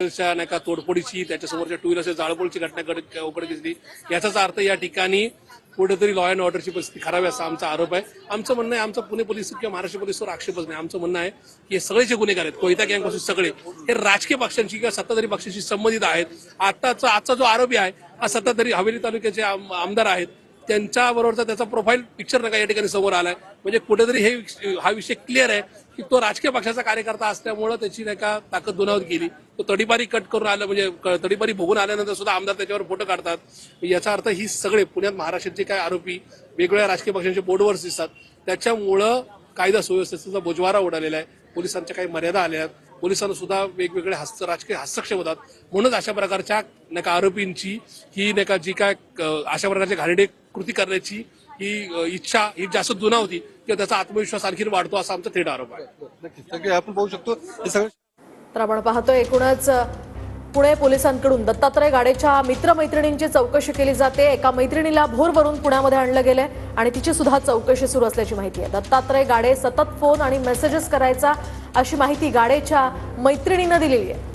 नाही का तोडफोडीची त्याच्यासमोरच्या टू व्हीलरच्या जाळपोळीची घटना उघडकीस दिली। याचाच अर्थ या ठिकाणी कुठेतरी लॉ अँड ऑर्डरची परिस्थिती खराब आहे असा आमचा आरोप आहे। आमचं म्हणणं आहे, आमचा पुणे पोलीस किंवा महाराष्ट्र पोलीसवर आक्षेपच नाही। आमचं म्हणणं आहे की हे सगळे जे गुन्हेगार आहेत कोयता गँगपासून सगळे हे राजकीय पक्षांशी किंवा सत्ताधारी पक्षांशी संबंधित आहेत। आजचा जो आरोपी आहे हा सत्ताधारी हवेली तालुक्याचे आमदार आहेत, त्यांच्याबरोबरचा त्याचा प्रोफाईल पिक्चर नका या ठिकाणी समोर आलाय। म्हणजे कुठेतरी हा विषय क्लिअर आहे की तो राजकीय पक्षाचा कार्यकर्ता असल्यामुळे त्याची नाही का ताकद दुनावत केली। तो तडीपारी कट करून आलं, म्हणजे तडीपारी भोगून आल्यानंतर सुद्धा आमदार त्याच्यावर फोटो काढतात। याचा अर्थ ही सगळे पुण्यात महाराष्ट्राचे काय आरोपी वेगवेगळ्या राजकीय पक्षांचे बोर्डवर दिसतात, त्याच्यामुळं कायदा सुव्यवस्थेचा बोजवारा उडालेला आहे। पोलिसांच्या काही मर्यादा आल्या आहेत, पोलिसांना सुद्धा वेगवेगळे राजकीय हस्तक्षेप होतात। म्हणूनच अशा प्रकारच्या नाही का आरोपींची ही नाही का जी काय अशा प्रकारच्या घाणेरडी कृती करण्याची ही इच्छा ही जास्त दुनावती किंवा त्याचा आत्मविश्वास आणखी वाढतो असा आमचा थेट आरोप आहे। नक्कीच आपण पाहू शकतो हे सगळं। तर आपण पाहतोय एकूणच पुणे पोलिसांकडून दत्तात्रय गाडेच्या मित्रमैत्रिणींची चौकशी केली जाते। एका मैत्रिणीला भोरभरून पुण्यामध्ये आणलं गेलंय आणि तिची सुद्धा चौकशी सुरू असल्याची माहिती आहे। दत्तात्रय गाडे सतत फोन आणि मेसेजेस करायचा अशी माहिती गाडेच्या मैत्रिणीनं दिलेली आहे।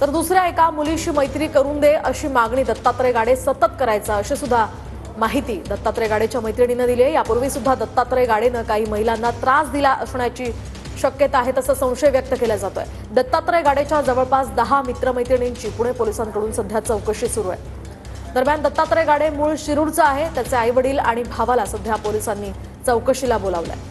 तर दुसऱ्या एका मुलीशी मैत्री करून दे अशी मागणी दत्तात्रय गाडे सतत करायचा अशी सुद्धा माहिती दत्तात्रय गाडेच्या मैत्रिणीनं दिली आहे। यापूर्वी सुद्धा दत्तात्रय गाडेनं काही महिलांना त्रास दिला असण्याची शक्यता आहे, तसा संशय व्यक्त केला जातोय। दत्तात्रय गाडेच्या जवळपास 10 मित्रमैत्रिणींची पुणे पोलिसांकडून सध्या चौकशी सुरू आहे। दरम्यान दत्तात्रय गाडे मूळ शिरूरचा आहे, त्याचे आई वडील आणि भावाला सध्या पोलिसांनी चौकशीला बोलावलंय।